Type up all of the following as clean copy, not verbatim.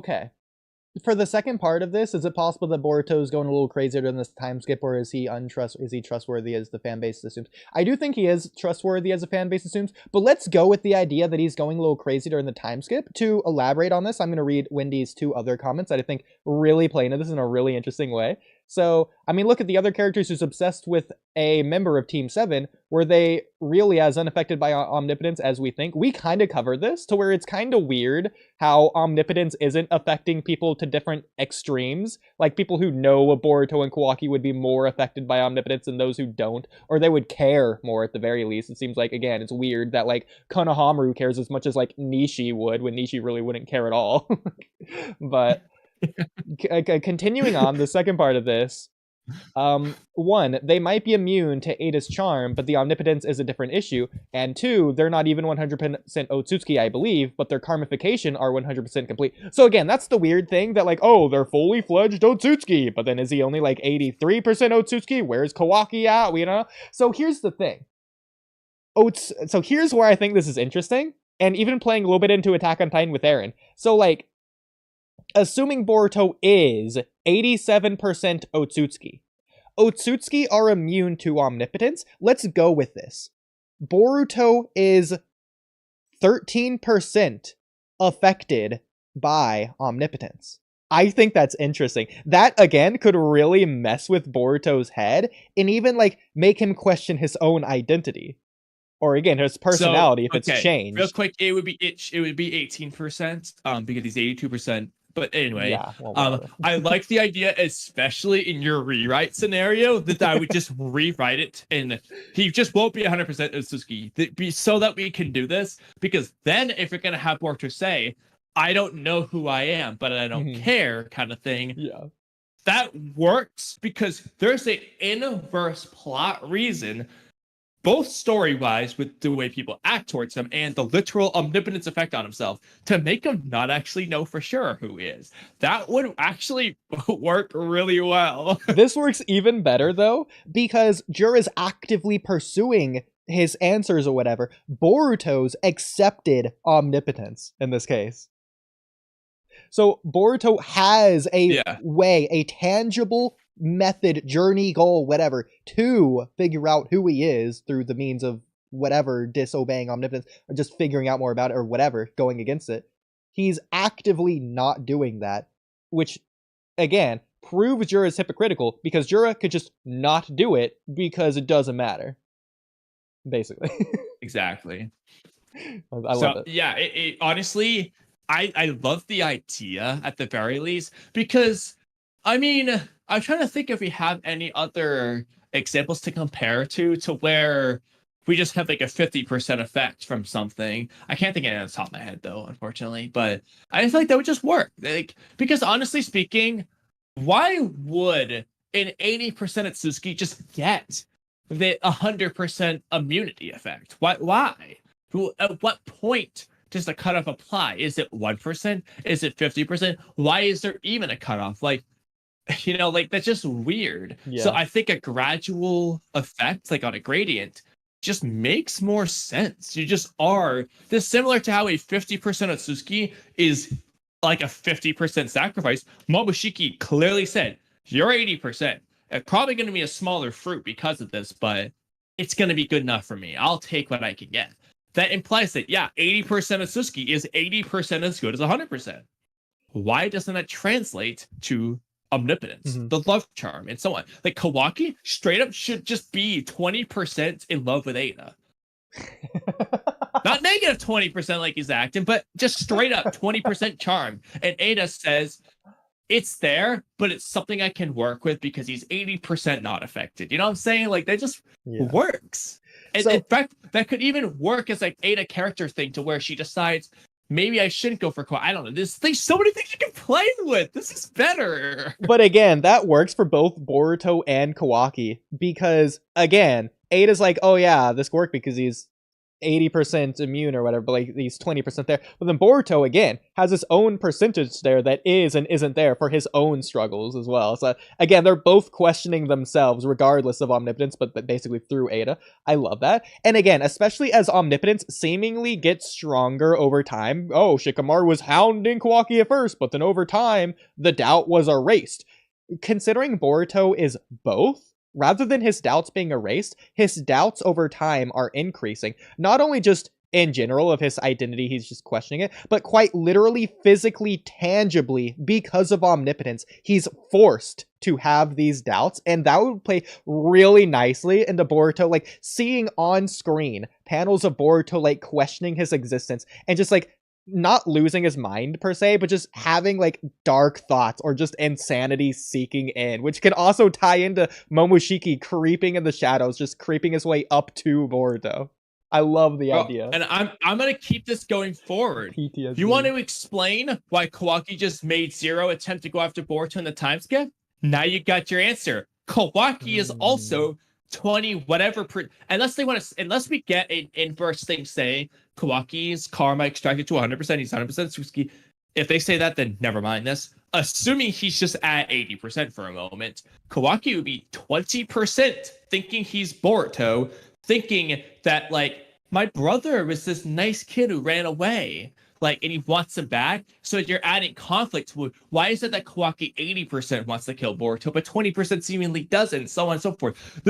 Okay. For the second part of this, is it possible that Boruto is going a little crazier than this time skip, or is he trustworthy as the fan base assumes? I do think he is trustworthy as the fan base assumes, but let's go with the idea that he's going a little crazy during the time skip. To elaborate on this, I'm going to read Wendy's two other comments that I think really play into this in a really interesting way. So, I mean, look at the other characters who's obsessed with a member of Team 7. Were they really as unaffected by omnipotence as we think? We kind of covered this to where it's kind of weird how omnipotence isn't affecting people to different extremes. Like, people who know Boruto and Kawaki would be more affected by omnipotence than those who don't, or they would care more at the very least. It seems like, again, it's weird that, like, Konohamaru cares as much as, like, Nishi would, when Nishi really wouldn't care at all. But continuing on, the second part of this, one, they might be immune to Ada's charm, but the omnipotence is a different issue. And two, they're not even 100% Otsutsuki, I believe, but their karmification are 100% complete. So again, that's the weird thing that, like, oh, they're fully fledged Otsutsuki, but then is he only like 83% Otsutsuki? Where's Kawaki at? You know? So here's the thing. So here's where I think this is interesting, and even playing a little bit into Attack on Titan with Eren. So, like, assuming Boruto is 87% Otsutsuki. Otsutsuki are immune to omnipotence. Let's go with this. Boruto is 13% affected by omnipotence. I think that's interesting. That, again, could really mess with Boruto's head and even, like, make him question his own identity. Or, again, his personality if it's changed. Real quick, it would be 18%, because he's 82%. But anyway, yeah, well, I like the idea, especially in your rewrite scenario, that I would just rewrite it and he just won't be 100% Otsutsuki, so that we can do this. Because then if you're going to have Boruto say, I don't know who I am, but I don't care kind of thing. Yeah. That works because there's an inverse plot reason, both story-wise with the way people act towards him and the literal omnipotence effect on himself, to make him not actually know for sure who he is. That would actually work really well. This works even better, though, because Jura's actively pursuing his answers or whatever. Boruto's accepted omnipotence in this case. So Boruto has a way, a tangible method, journey, goal, whatever, to figure out who he is through the means of whatever, disobeying omnipotence, or just figuring out more about it, or whatever, going against it. He's actively not doing that, which, again, proves Jura's hypocritical, because Jura could just not do it because it doesn't matter. Basically. Exactly. I love it. Yeah, honestly, I love the idea at the very least, because, I mean, I'm trying to think if we have any other examples to compare to where we just have like a 50% effect from something. I can't think of it on the top of my head though, unfortunately, but I feel like that would just work. Like, because honestly speaking, why would an 80% Otsutsuki just get the 100% immunity effect? Why? At what point does the cutoff apply? Is it 1%? Is it 50%? Why is there even a cutoff? Like, you know, like, that's just weird. Yeah. So I think a gradual effect, like on a gradient, just makes more sense. You just are this, similar to how a 50% Otsutsuki is like a 50% sacrifice. Momoshiki clearly said, you're 80%. It's probably going to be a smaller fruit because of this, but it's going to be good enough for me. I'll take what I can get. That implies that, yeah, 80% Otsutsuki is 80% as good as 100%. Why doesn't that translate to omnipotence, the love charm, and so on? Like, Kawaki straight up should just be 20% in love with Ada. Not negative 20% like he's acting, but just straight up 20% charm. And Ada says, it's there, but it's something I can work with because he's 80% not affected. You know what I'm saying? Like, that just works. And so, in fact, that could even work as like Ada character thing, to where she decides, maybe I shouldn't go for Kawhi. I don't know. There's so many things you can play with. This is better. But again, that works for both Boruto and Kawaki, because, again, Ada's like, oh yeah, this worked because he's 80% immune or whatever, but like he's 20% there. But then Boruto again has his own percentage there that is and isn't there for his own struggles as well. So again, they're both questioning themselves regardless of Omnipotence, but basically through Ada. I love that. And again, especially as Omnipotence seemingly gets stronger over time. Oh, Shikamaru was hounding Kawaki at first, but then over time, the doubt was erased. Considering Boruto is both, rather than his doubts being erased, his doubts over time are increasing. Not only just in general of his identity, he's just questioning it, but quite literally, physically, tangibly, because of Omnipotence, he's forced to have these doubts, and that would play really nicely into Boruto, like, seeing on screen panels of Boruto, like, questioning his existence, and just, like, not losing his mind per se, but just having like dark thoughts or just insanity seeking in, which can also tie into Momoshiki creeping in the shadows, just creeping his way up to Boruto. I love the idea. And I'm gonna keep this going forward. PTSD. You want to explain why Kawaki just made zero attempt to go after Boruto in the time skip? Now you got your answer. Kawaki is also 20 whatever unless we get an inverse thing say Kawaki's karma extracted to 100%, he's 100% Suzuki. If they say that, then never mind this. Assuming he's just at 80% for a moment, Kawaki would be 20% thinking he's Boruto, thinking that like my brother was this nice kid who ran away, like, and he wants him back. So you're adding conflict to why is it that Kawaki 80% wants to kill Boruto, but 20% seemingly doesn't, so on and so forth.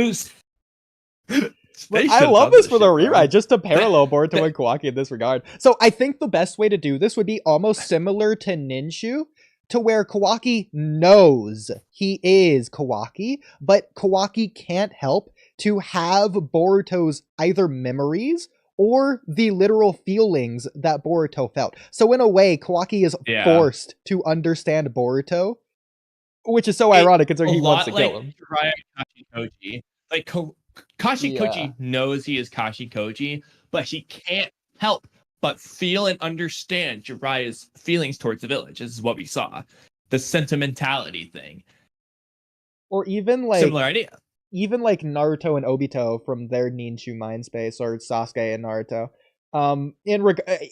I love this for the rewrite, just to parallel Boruto and Kawaki in this regard. So I think the best way to do this would be almost similar to Ninshu, to where Kawaki knows he is Kawaki, but Kawaki can't help to have Boruto's either memories or the literal feelings that Boruto felt. So in a way, Kawaki is forced to understand Boruto, which is so ironic considering he wants to kill him. Koji. Like Kashi Koji knows he is Kashi Koji, but he can't help but feel and understand Jiraiya's feelings towards the village. This is what we saw. The sentimentality thing. Or even like similar idea. Even like Naruto and Obito from their Ninshu mind space, or Sasuke and Naruto.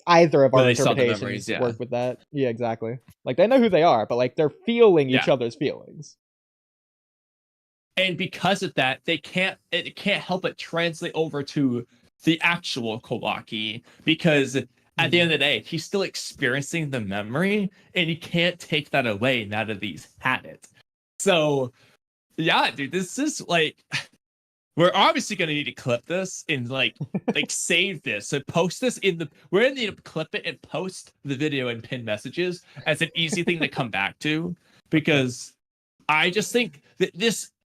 Either of our interpretations work with that. Yeah, exactly. Like they know who they are, but like they're feeling each other's feelings. And because of that, it can't help but translate over to the actual Kawaki, because at the end of the day, he's still experiencing the memory, and he can't take that away now that he's had it. So, yeah, dude, this is like, we're obviously gonna need to clip this and like save this and post this we're gonna need to clip it and post the video in pinned messages as an easy thing to come back to, because I just think that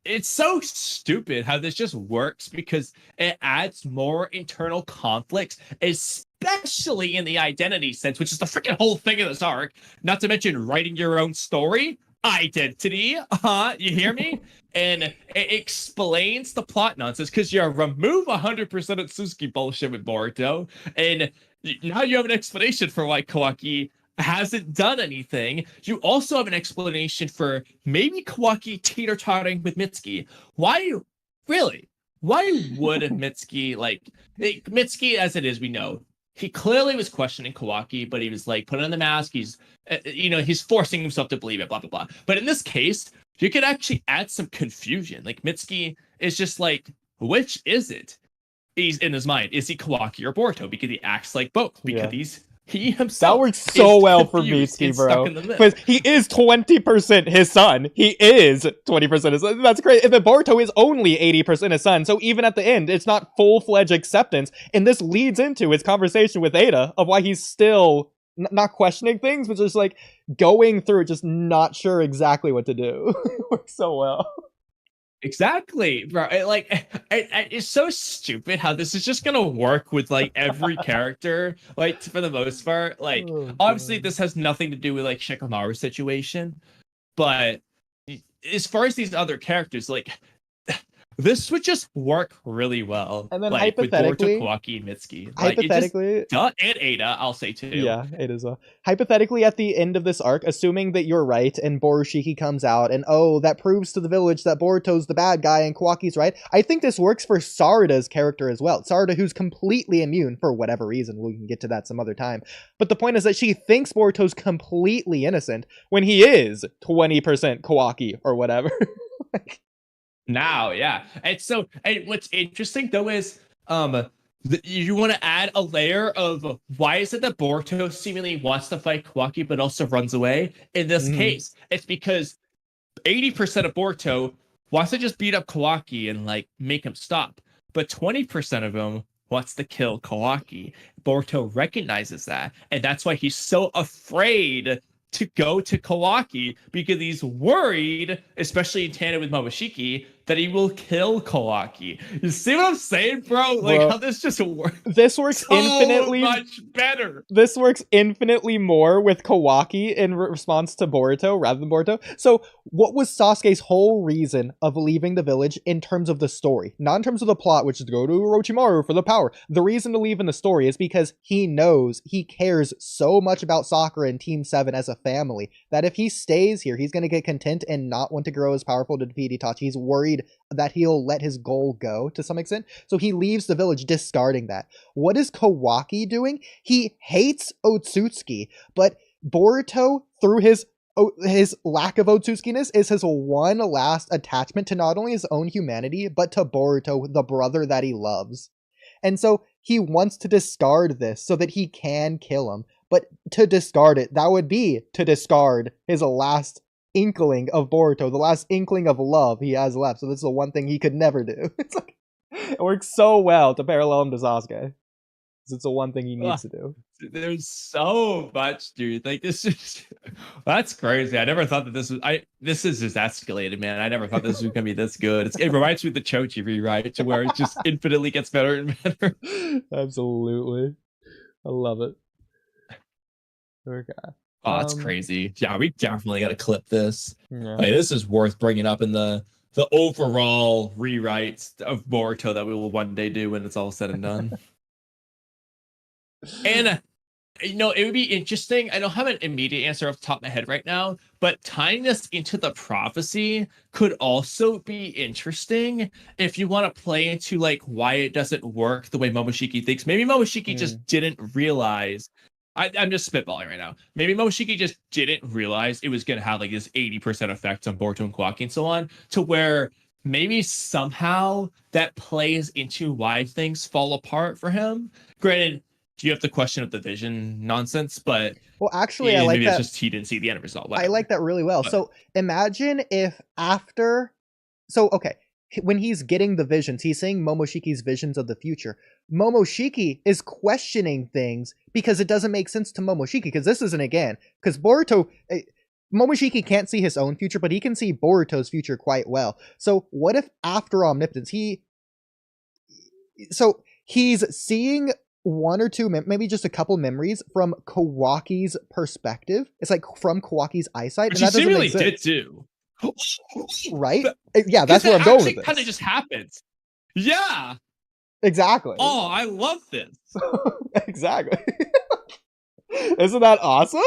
it's so stupid how this just works, because it adds more internal conflicts, especially in the identity sense, which is the freaking whole thing of this arc. Not to mention writing your own story. Identity, you hear me? And it explains the plot nonsense, because you remove 100% of Suzuki bullshit with Boruto, and now you have an explanation for why Kawaki hasn't done anything. You also have an explanation for maybe Kawaki teeter-tottering with Mitsuki. Why would Mitsuki, Mitsuki, as it is, we know, he clearly was questioning Kawaki, but he was like, put on the mask, he's forcing himself to believe it, blah, blah, blah. But in this case, you could actually add some confusion. Like, Mitsuki is just like, which is it? He's in his mind. Is he Kawaki or Boruto? Because he acts like both. Because he himself. That works so well for Mitsuki, bro. Because he is 20% his son. He is 20% his son. That's great. And then Boruto is only 80% his son. So even at the end, it's not full-fledged acceptance. And this leads into his conversation with Ada of why he's still not questioning things, but just like going through, just not sure exactly what to do. It works so well. Exactly, bro. It's so stupid how this is just gonna work with like every character, like for the most part. Like, obviously, this has nothing to do with like Shikamaru's situation, but as far as these other characters, like this would just work really well. And then Like with Boruto, hypothetically, Kawaki, and Mitsuki. Like it just hypothetically, and Ada, I'll say too. yeah, it is. Hypothetically, at the end of this arc, assuming that you're right and Borushiki comes out, and oh, that proves to the village that Boruto's the bad guy and Kawaki's right, I think this works for Sarada's character as well. Sarada, who's completely immune for whatever reason. We can get to that some other time. But the point is that she thinks Boruto's completely innocent when he is 20% Kawaki or whatever. Now, yeah. And what's interesting though is you want to add a layer of why is it that Boruto seemingly wants to fight Kawaki but also runs away? In this case, it's because 80% of Boruto wants to just beat up Kawaki and like make him stop, but 20% of him wants to kill Kawaki. Boruto recognizes that, and that's why he's so afraid to go to Kawaki, because he's worried, especially in tandem with Momoshiki, that he will kill Kawaki. You see what I'm saying, bro? Like how this just works. This works so infinitely much better. This works infinitely more with Kawaki in response to Boruto rather than Boruto. So, what was Sasuke's whole reason of leaving the village in terms of the story? Not in terms of the plot, which is to go to Orochimaru for the power. The reason to leave in the story is because he knows he cares so much about Sakura and Team 7 as a family that if he stays here, he's going to get content and not want to grow as powerful to defeat Itachi. He's worried that he'll let his goal go to some extent. So he leaves the village discarding that. What is Kawaki doing? He hates Otsutsuki, but Boruto, through his lack of Otsutsuki-ness, is his one last attachment to not only his own humanity, but to Boruto, the brother that he loves. And so he wants to discard this so that he can kill him. But to discard it, that would be to discard his last inkling of Boruto, the last inkling of love he has left. So this is the one thing he could never do. It's like, it works so well to parallel him to Sasuke. It's the one thing he needs to do. There's so much, dude. Like this is that's crazy. I never thought that this is just escalated, man. I never thought this was gonna be this good. It reminds me of the Chochi rewrite, to where it just infinitely gets better and better. Absolutely. I love it. Okay. Oh, that's crazy. Yeah, we definitely got to clip this. Yeah. Like, this is worth bringing up in the overall rewrites of Boruto that we will one day do when it's all said and done. And, it would be interesting. I don't have an immediate answer off the top of my head right now, but tying this into the prophecy could also be interesting if you want to play into, like, why it doesn't work the way Momoshiki thinks. Maybe Momoshiki just didn't realize. I'm just spitballing right now. Maybe Momoshiki just didn't realize it was going to have like this 80% effect on Boruto and Kawaki and so on, to where maybe somehow that plays into why things fall apart for him. Granted, you have the question of the vision nonsense, but well, actually, I like maybe that. It's just he didn't see the end result. I like that really well. But, so imagine if after, okay, when he's getting the visions, he's seeing Momoshiki's visions of the future. Momoshiki is questioning things because it doesn't make sense to Momoshiki, because this isn't, again, because Boruto, Momoshiki can't see his own future, but he can see Boruto's future quite well. So what if after Omnipotence, he's seeing one or two, maybe just a couple memories from Kawaki's perspective. It's like from Kawaki's eyesight. Which and that doesn't make sense. Did do. Right? Yeah, that's where I'm going with this. Kind of just happens. Yeah. Exactly. Oh, I love this. Exactly. Isn't that awesome?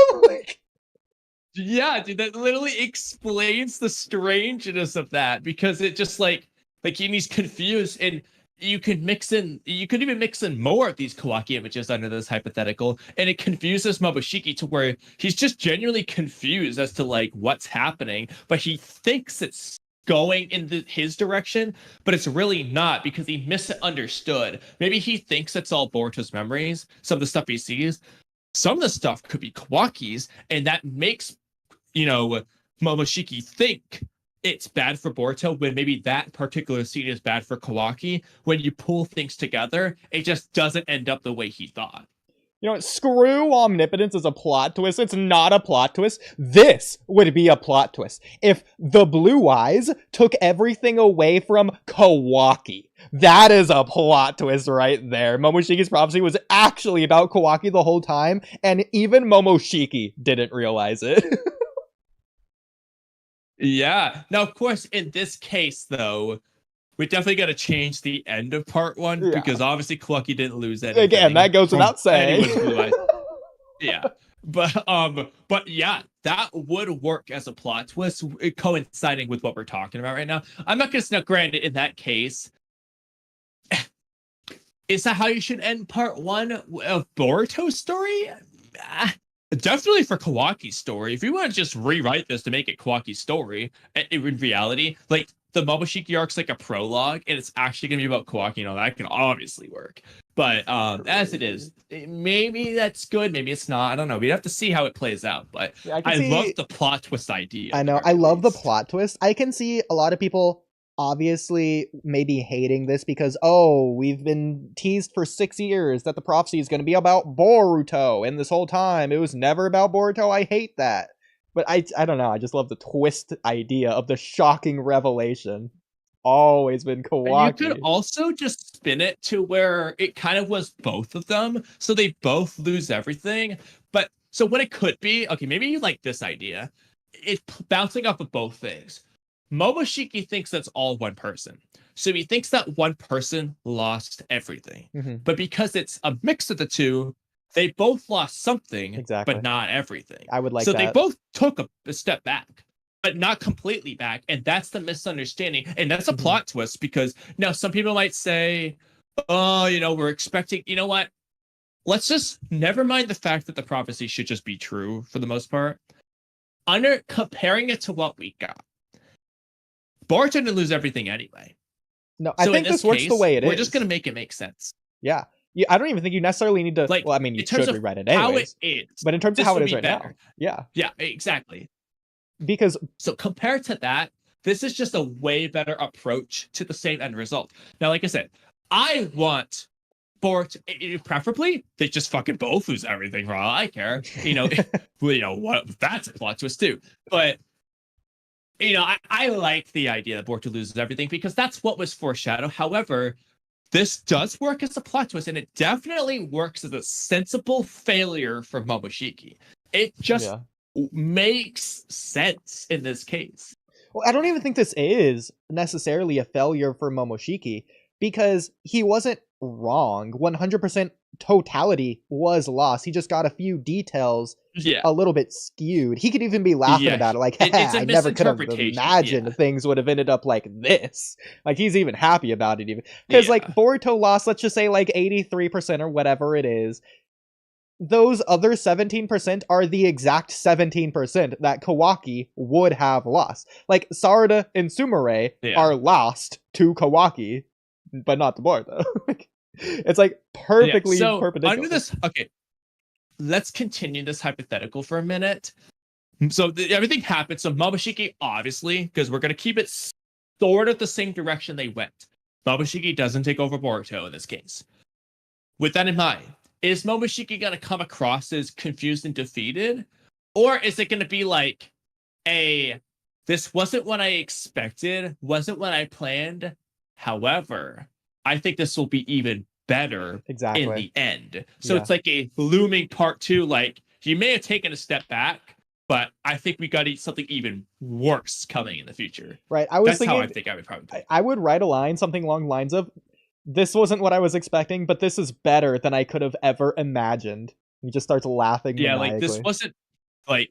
Yeah, dude, that literally explains the strangeness of that, because it just like he's confused, and you could even mix in more of these Kawaki images under this hypothetical, and it confuses Momoshiki to where he's just genuinely confused as to like what's happening, but he thinks it's going in his direction, but it's really not, because he misunderstood. Maybe he thinks it's all Boruto's memories, some of the stuff he sees. Some of the stuff could be Kawaki's, and that makes, Momoshiki think it's bad for Boruto, when maybe that particular scene is bad for Kawaki. When you pull things together, it just doesn't end up the way he thought. Screw Omnipotence as a plot twist. It's not a plot twist. This would be a plot twist if the Blue Eyes took everything away from Kawaki. That is a plot twist right there. Momoshiki's prophecy was actually about Kawaki the whole time, and even Momoshiki didn't realize it. Yeah. Now, of course, in this case, though, we definitely got to change the end of part 1 Yeah. because obviously Clucky didn't lose anything. Again, that goes from without saying. anyone's blue eyes. Yeah. But yeah, that would work as a plot twist, coinciding with what we're talking about right now. I'm not gonna granted in that case. Is that how you should end part 1 of Boruto's story? Definitely for Kawaki's story. If you want to just rewrite this to make it Kawaki's story, in reality, like the Momoshiki arc's like a prologue, and it's actually gonna be about Kawaki and all that can obviously work. But as it is, maybe that's good, maybe it's not. I don't know. We'd have to see how it plays out. But Yeah, I love the plot twist idea. I know. I love the plot twist. I can see a lot of people obviously maybe hating this because, oh, we've been teased for 6 years that the prophecy is going to be about Boruto, and this whole time it was never about Boruto. I hate that. But I don't know. I just love the twist idea of the shocking revelation. Always been Kawaki. You could also just spin it to where it kind of was both of them, so they both lose everything. But so what it could be, okay, maybe you like this idea. It's bouncing off of both things. Momoshiki thinks that's all one person. So he thinks that one person lost everything. Mm-hmm. But because it's a mix of the two, they both lost something, exactly, but not everything. I would like so that. They both took a step back, but not completely back. And that's the misunderstanding. And that's a plot twist because now some people might say, oh, you know, we're expecting, you know what? Let's just never mind the fact that the prophecy should just be true for the most part. Under comparing it to what we got, Boruto didn't lose everything anyway. No, I think this works the way it is. We're just going to make it make sense. Yeah. I don't even think you necessarily need to, well, I mean, you should rewrite it anyways. How it is, but in terms of how it is right now. Yeah. Yeah, exactly. Because so compared to that, this is just a way better approach to the same end result. Now, like I said, I want Boruto, preferably they just fucking both lose everything for all I care. You know, what that's a plot twist too. But you know, I like the idea that Boruto loses everything because that's what was foreshadowed. However, this does work as a plot twist, and it definitely works as a sensible failure for Momoshiki. It just makes sense in this case. Well, I don't even think this is necessarily a failure for Momoshiki because he wasn't wrong. 100% totality was lost. He just got a few details a little bit skewed. He could even be laughing about it like, I never could have imagined things would have ended up like this. Like, he's even happy about it even. Because like Boruto lost, let's just say like 83% or whatever it is. Those other 17% are the exact 17% that Kawaki would have lost. Like, Sarada and Sumire are lost to Kawaki, but not to Boruto. It's like perfectly perpendicular. Under this, okay, let's continue this hypothetical for a minute. So everything happened. So Momoshiki, obviously, because we're going to keep it sort of the same direction they went. Momoshiki doesn't take over Boruto in this case. With that in mind, is Momoshiki going to come across as confused and defeated? Or is it going to be like, this wasn't what I expected, wasn't what I planned. However, I think this will be even better in the end. So it's like a looming part 2. Like, you may have taken a step back, but I think we got something even worse coming in the future. Right. That's how I think I would probably play. I would write a line, something along the lines of, this wasn't what I was expecting, but this is better than I could have ever imagined. He just starts laughing. Yeah, like this wasn't like,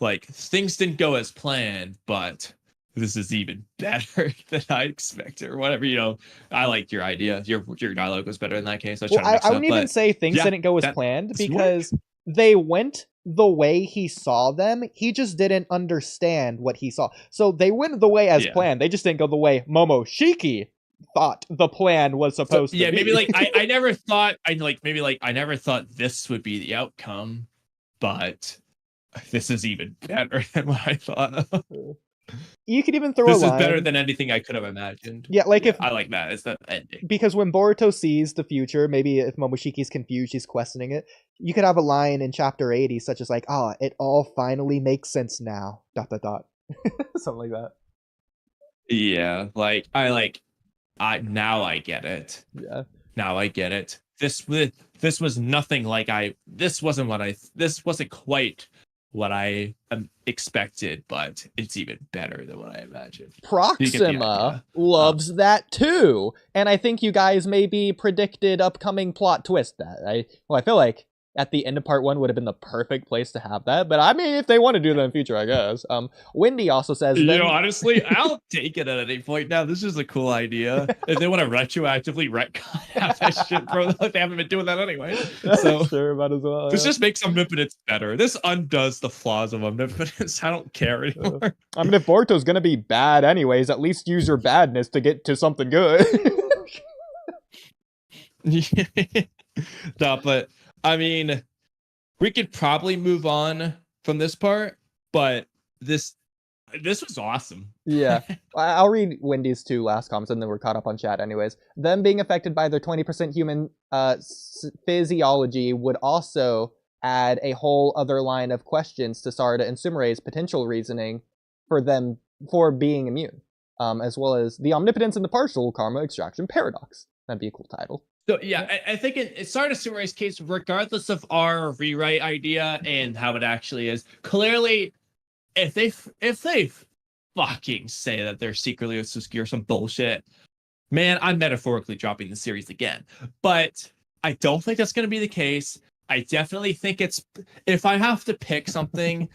like things didn't go as planned, but this is even better than I expected, or whatever. You know, I liked your idea. Your dialogue was better in that case. I wouldn't even say things didn't go as planned because they went the way he saw them. He just didn't understand what he saw. So they went the way as planned. They just didn't go the way Momoshiki thought the plan was supposed to be. Maybe like I never thought I never thought this would be the outcome, but this is even better than what I thought. You could even throw a line. This is better than anything I could have imagined. Yeah, like if I like that. It's the ending. Because when Boruto sees the future, maybe if Momoshiki's confused, she's questioning it. You could have a line in chapter 80 such as like, it all finally makes sense now. ... Something like that. Yeah, now I get it. Yeah. Now I get it. This was nothing like this wasn't quite what I expected, but it's even better than what I imagined. Proxima loves that too, and I think you guys maybe predicted upcoming plot twist that I feel like at the end of part 1 would have been the perfect place to have that, but I mean, if they want to do that in future, I guess. Wendy also says, honestly, I'll take it at any point now. This is a cool idea. If they want to retroactively retcon half that shit, bro, they haven't been doing that anyway. So sure, might as well. This just makes Omnipotence better. This undoes the flaws of Omnipotence. I don't care anymore. I mean, if Boruto's gonna be bad anyways, at least use your badness to get to something good. No, but I mean, we could probably move on from this part, but this was awesome. Yeah. I'll read Wendy's 2 last comments and then we're caught up on chat anyways. Them being affected by their 20% human physiology would also add a whole other line of questions to Sarada and Sumere's potential reasoning for them for being immune, as well as the omnipotence and the partial karma extraction paradox. That'd be a cool title. So yeah, I think it's Sarada Sumere's case, regardless of our rewrite idea and how it actually is, clearly if they fucking say that they're secretly Otsutsuki or some bullshit, man, I'm metaphorically dropping the series again. But I don't think that's going to be the case. I definitely think it's, if I have to pick something,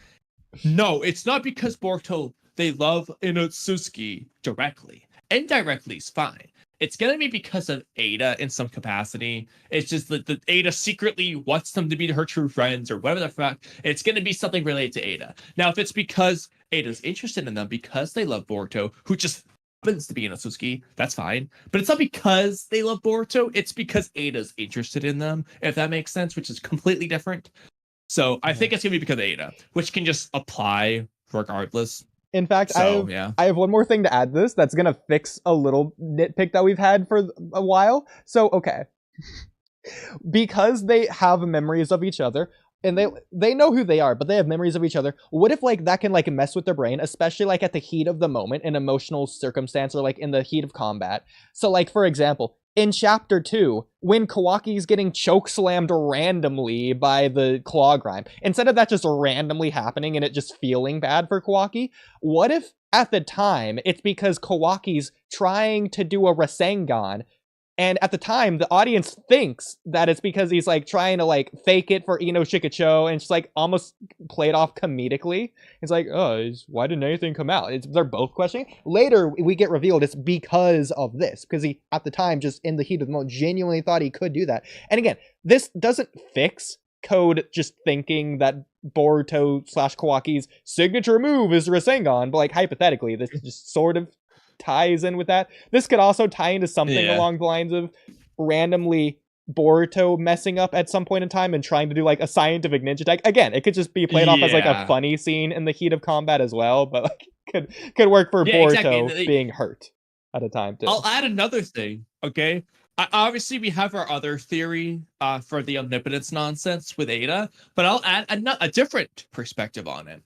no, it's not because Boruto, they love an Otsutsuki directly. Indirectly is fine. It's going to be because of Ada in some capacity. It's just that the Ada secretly wants them to be her true friends or whatever the fuck. It's going to be something related to Ada. Now, if it's because Ada's interested in them because they love Boruto, who just happens to be an Otsutsuki, that's fine. But it's not because they love Boruto. It's because Ada's interested in them, if that makes sense, which is completely different. So I think it's going to be because of Ada, which can just apply regardless. In fact, I have one more thing to add to this that's going to fix a little nitpick that we've had for a while. So, okay. Because they have memories of each other, and they know who they are, but they have memories of each other. What if, like, that can, like, mess with their brain, especially, like, at the heat of the moment, in emotional circumstance, or, like, in the heat of combat? So, like, for example, in Chapter 2, when Kawaki's getting chokeslammed randomly by the claw grime, instead of that just randomly happening and it just feeling bad for Kawaki, what if at the time it's because Kawaki's trying to do a Rasengan, and at the time the audience thinks that it's because he's like trying to like fake it for Ino Shikacho and just like almost play it off comedically? It's like, oh, why didn't anything come out? They're both questioning. Later we get revealed it's because of this, because he at the time just in the heat of the moment genuinely thought he could do that. And again, this doesn't fix Code just thinking that Boruto / Kawaki's signature move is Rasengan, but like hypothetically this just sort of ties in with that. This could also tie into something along the lines of randomly Boruto messing up at some point in time and trying to do like a scientific ninja attack. Again, it could just be played off as like a funny scene in the heat of combat as well, but like could work for Boruto being hurt at a time too. I'll add another thing, okay? Obviously, we have our other theory for the omnipotence nonsense with Ada, but I'll add a different perspective on it.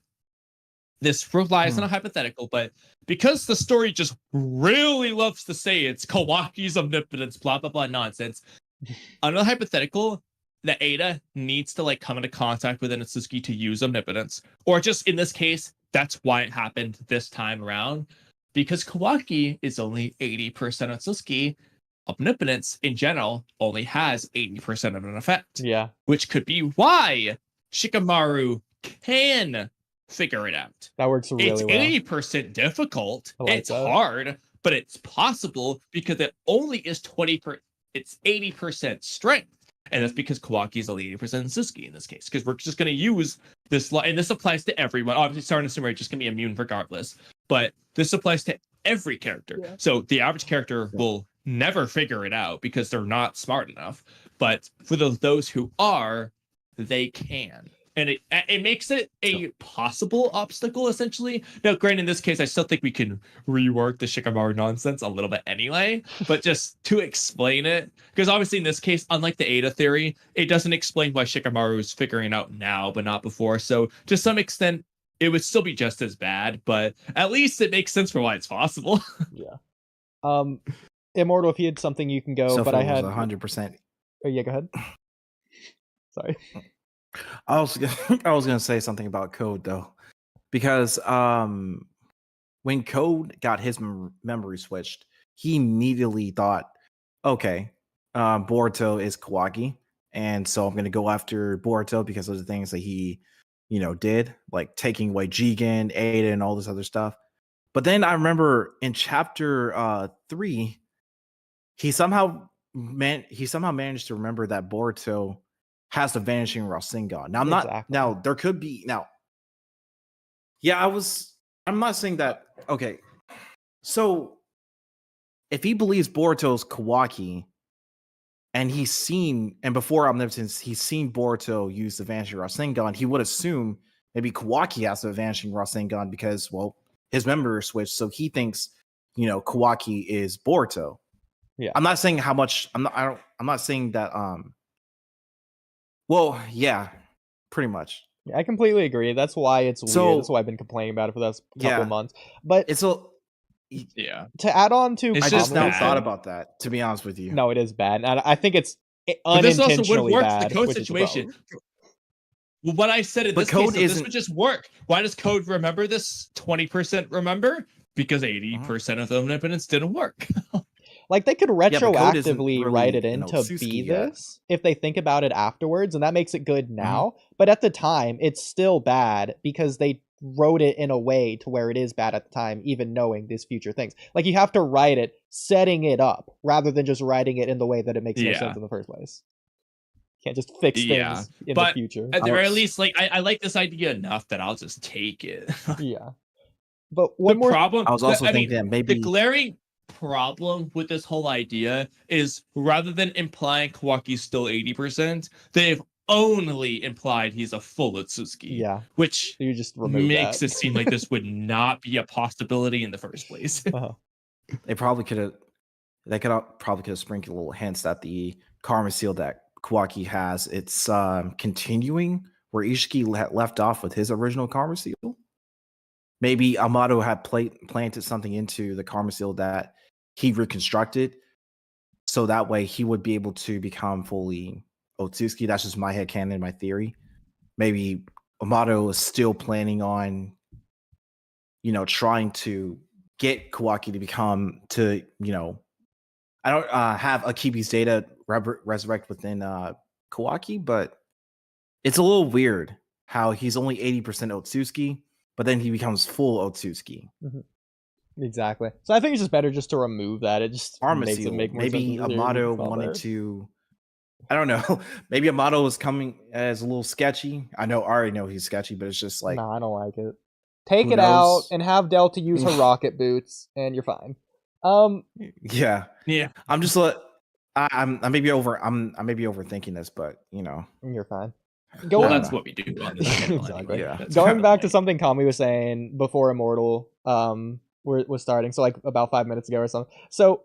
This relies on a hypothetical, but because the story just really loves to say it's Kawaki's omnipotence, blah, blah, blah nonsense, another hypothetical that Ada needs to like come into contact with an Otsutsuki to use omnipotence, or just in this case, that's why it happened this time around, because Kawaki is only 80% Otsutsuki. Omnipotence in general only has 80% of an effect. Yeah. Which could be why Shikamaru can figure it out. That works really well. It's 80% difficult. It's hard, but it's possible because it only is 20%. It's 80% strength. And that's because Kawaki is only 80% Otsutsuki in this case. Because we're just going to use this, and this applies to everyone. Obviously, Sarada Sumire just going to be immune regardless. But this applies to every character. Yeah. So the average character will never figure it out because they're not smart enough. But for those who are, they can. And it makes it a possible obstacle, essentially. Now, granted, in this case, I still think we can rework the Shikamaru nonsense a little bit anyway, but just to explain it, because obviously in this case, unlike the Ada theory, it doesn't explain why Shikamaru is figuring it out now, but not before. So to some extent, it would still be just as bad, but at least it makes sense for why it's possible. Yeah. Immortal, if you had something, you can go, so but I had 100%. Oh, yeah, go ahead. Sorry. I was gonna say something about Code though, because when Code got his memory switched, he immediately thought, okay, Boruto is Kawaki, and so I'm gonna go after Boruto because of the things that he, did, like taking away Jigen, Ada, and all this other stuff. But then I remember in chapter 3, he somehow managed to remember that Boruto has the vanishing Rasengan. Now Exactly. there could be now. Yeah, I'm not saying that. Okay, so if he believes Boruto's Kawaki, and before Omnipotence, he's seen Boruto use the vanishing Rasengan, he would assume maybe Kawaki has the vanishing Rasengan because, well, his memory switched, so he thinks, Kawaki is Boruto. Yeah. I'm not saying how much. I'm not saying that. Well, yeah, pretty much. I completely agree. That's why it's weird. So That's why I've been complaining about it for the last couple yeah, months. But it's a. Yeah. to add on to It's I just just now bad. thought about that. To be honest with you, no, it is bad, and I think it's But this also would unintentionally work bad. the code which is the situation. problem. Well, what I said in But this Code case, so this isn't- would just work. Why does Code remember this 20% remember? Because 80% of the omnipotence didn't work. Like, they could but Code isn't retroactively really write it in an to Otsutsuki be yet. this if they think about it afterwards, and that makes it good now. But at the time, it's still bad because they wrote it in a way to where it is bad at the time, even knowing these future things. Like, you have to write it setting it up rather than just writing it in the way that it makes no Yeah. sense in the first place. You can't just fix Yeah, things in the but future. at the very least, like I like this idea enough that I'll just take it. Yeah. But The one more problem, I was also thinking that the maybe glaring problem with this whole idea is rather than implying Kawaki's still 80%, they've only implied he's a full Otsutsuki, Yeah. which you just remove makes that. it seem like this would not be a possibility in the first place. Uh-huh. they probably could have sprinkled little hints that the karma seal that Kawaki has, it's continuing where Ishiki left off with his original karma seal. Maybe Amato had planted something into the karma seal that he reconstructed, so that way he would be able to become fully Otsutsuki. That's just my headcanon, my theory. Maybe Amato is still planning on, trying to get Kawaki to become I don't have Akibi's data resurrect within Kawaki, but it's a little weird how he's only 80% Otsutsuki, but then he becomes full Otsutsuki. Exactly. So I think it's just better just to remove that. It just makes it make more Maybe sense. Amato wanted to. I don't know. Maybe Amato is coming as a little sketchy. I already know he's sketchy, but it's just like, no, I don't like it. Take who it out knows? and have Delta use her rocket boots, and you're fine. yeah. I'm just I may be overthinking this, but You're fine. Well, that's what we do on this channel Exactly. anyway. That's Going kinda back to like- something Kamui was saying before Immortal was starting, so like about 5 minutes ago or something. So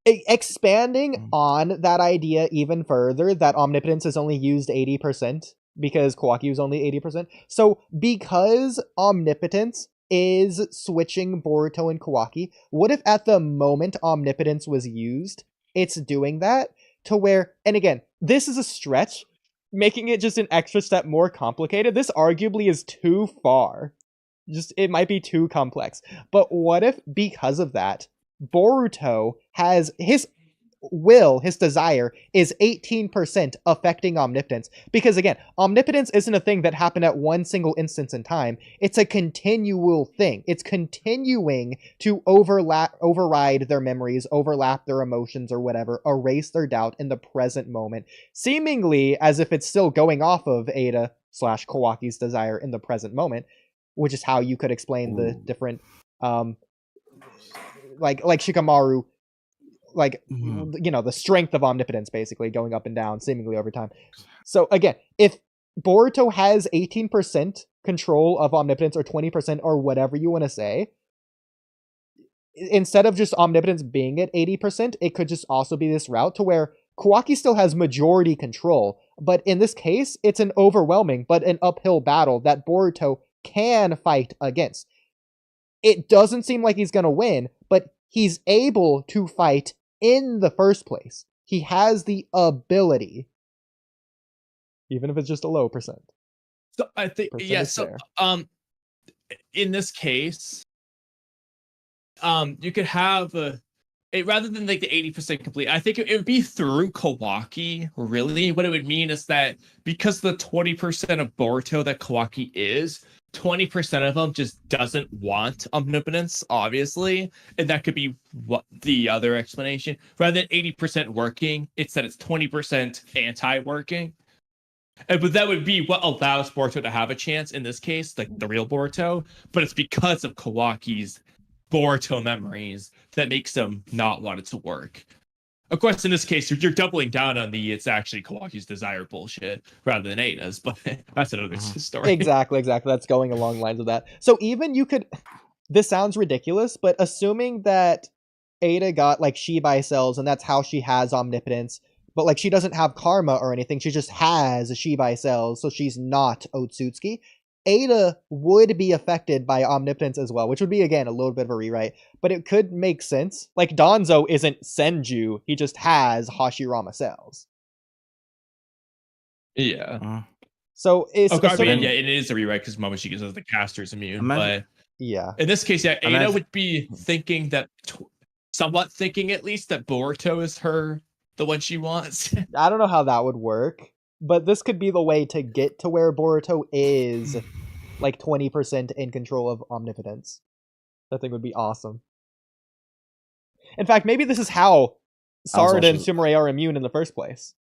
expanding on that idea even further, that Omnipotence is only used 80% because Kawaki was only 80%. So because Omnipotence is switching Boruto and Kawaki, what if at the moment Omnipotence was used, it's doing that to where, and again, this is a stretch, making it just an extra step more complicated. This arguably is too far. It might be too complex. But what if, because of that, Boruto has his will, his desire, is 18% affecting Omnipotence? Because again, Omnipotence isn't a thing that happened at one single instance in time. It's a continual thing. It's continuing to override their memories, overlap their emotions or whatever, erase their doubt in the present moment, seemingly as if it's still going off of Ada/Kawaki's desire in the present moment, which is how you could explain the different like Shikamaru, the strength of Omnipotence basically going up and down seemingly over time. So again, if Boruto has 18% control of Omnipotence or 20% or whatever you want to say, instead of just Omnipotence being at 80%, it could just also be this route to where Kawaki still has majority control, but in this case, it's an overwhelming but an uphill battle that Boruto can fight against. It doesn't seem like he's going to win, but he's able to fight in the first place. He has the ability. even if it's just a low percent. So I think Percent is so fair. in this case, you could have it rather than like the 80% complete. I think it would be through Kawaki. Really, what it would mean is that because the 20% of Boruto that Kawaki is, 20% of them just doesn't want omnipotence, obviously, and that could be what the other explanation. Rather than 80% working, it's that it's 20% anti-working. But that would be what allows Boruto to have a chance in this case, like the real Boruto. But it's because of Kawaki's Boruto memories that makes them not want it to work. Of course, in this case, you're doubling down on the it's actually Kawaki's desire bullshit rather than Ada's, but that's another story. Exactly. That's going along lines of that. So even you could, this sounds ridiculous, but assuming that Ada got like Shibai cells and that's how she has omnipotence, but like she doesn't have karma or anything, she just has Shibai cells, so she's not Otsutsuki. Ada would be affected by omnipotence as well, which would be, again, a little bit of a rewrite, but it could make sense. Like, Danzo isn't Senju, he just has Hashirama cells. Yeah. So it's... I mean, yeah, it is a rewrite because Momoshiki says the caster's immune, but... Yeah. In this case, yeah, Ada would be thinking that... somewhat thinking, at least, that Boruto is the one she wants. I don't know how that would work, but this could be the way to get to where Boruto is like 20% in control of omnipotence. That thing would be awesome. In fact, maybe this is how Sarada and Sumire are immune in the first place.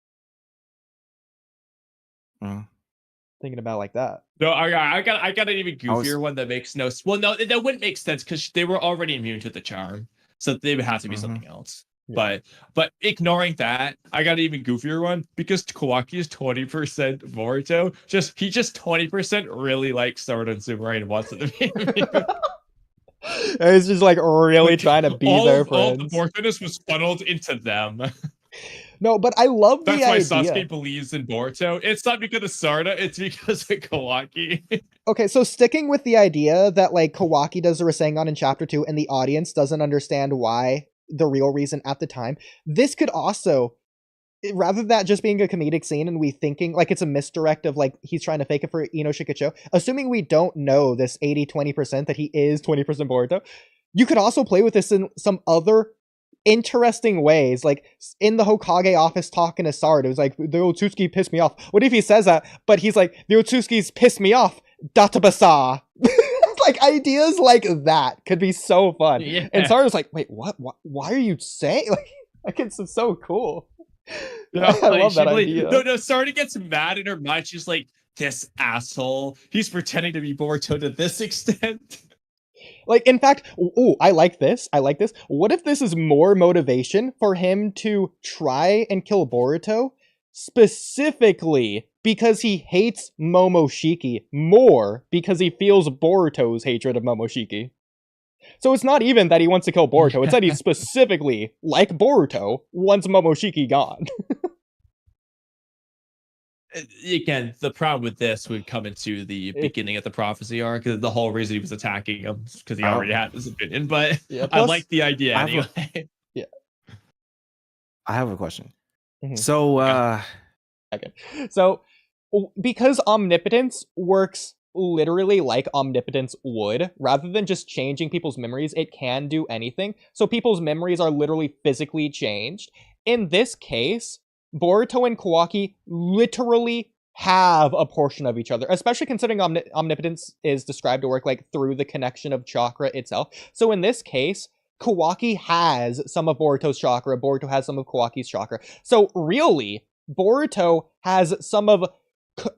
Thinking about it like that. No, I got an even goofier one that makes no... Well, no, that wouldn't make sense because they were already immune to the charm. So they would have to be something else. Yeah. But ignoring that, I got an even goofier one because Kawaki is 20% Boruto. He just 20% really likes Sarada and Sumire and wants it to be immune. He's just like really trying to be their friends. All the Boruto-ness was funneled into them. No, but I love the idea. That's why Sasuke believes in Boruto. It's not because of Sarada, it's because of Kawaki. Okay, so sticking with the idea that like Kawaki does the Rasengan in chapter 2 and the audience doesn't understand why, the real reason at the time, this could also, rather than that just being a comedic scene and we thinking like it's a misdirect of like he's trying to fake it for Ino Shikacho, assuming we don't know this 80-20% that he is 20% Boruto, you could also play with this in some other interesting ways, like in the Hokage office talking to Sarada, it was like, the Otsutsuki pissed me off. What if he says that, but he's like, the Otsutsuki's pissed me off, databasa. Like, ideas like that could be so fun. Yeah. And Sarada's like, wait, what? Why are you saying? Like it's so cool. No, I love that idea. No, Sarada gets mad in her mind. She's like, this asshole. He's pretending to be Boruto to this extent. Like, in fact, I like this. What if this is more motivation for him to try and kill Boruto? Specifically because he hates Momoshiki more because he feels Boruto's hatred of Momoshiki. So it's not even that he wants to kill Boruto, it's that he specifically, like Boruto, wants Momoshiki gone. Again, the problem with this would come into the beginning of the prophecy arc. The whole reason he was attacking him because he already had his opinion, but yeah, plus, I like the idea anyway. Yeah. I have a question. Mm-hmm. So, because omnipotence works literally like omnipotence would, rather than just changing people's memories, it can do anything. So people's memories are literally physically changed. In this case, Boruto and Kawaki literally have a portion of each other, especially considering omnipotence is described to work like through the connection of chakra itself. So in this case, Kawaki has some of Boruto's chakra, Boruto has some of Kawaki's chakra. So really, Boruto has some of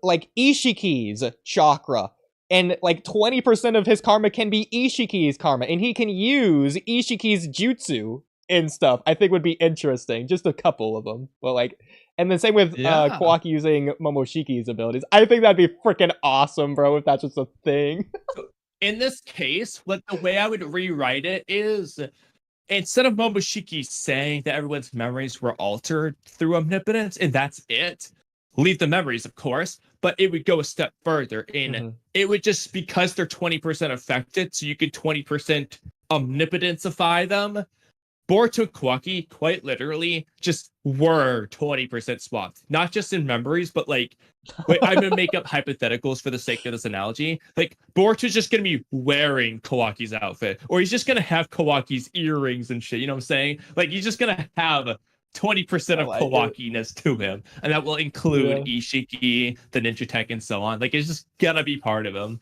like Ishiki's chakra, and like 20% of his karma can be Ishiki's karma, and he can use Ishiki's jutsu and stuff. I think would be interesting, just a couple of them, but like, and then same with Kawaki using Momoshiki's abilities. I think that'd be freaking awesome, bro, if that's just a thing. In this case, the way I would rewrite it is, instead of Momoshiki saying that everyone's memories were altered through omnipotence, and that's it, leave the memories, of course, but it would go a step further in it would just, because they're 20% affected, so you could 20% omnipotencify them, Boruto Kawaki quite literally just were 20% swapped. Not just in memories, but like, wait, I'm gonna make up hypotheticals for the sake of this analogy. Like, Boruto's just gonna be wearing Kawaki's outfit, or he's just gonna have Kawaki's earrings and shit. You know what I'm saying? Like, he's just gonna have 20% of Kawaki-ness to him, and that will include Ishiki, the ninja tech, and so on. Like, it's just gonna be part of him.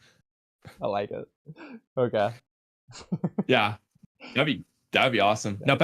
I like it. Okay. Yeah, that'd be awesome. Now back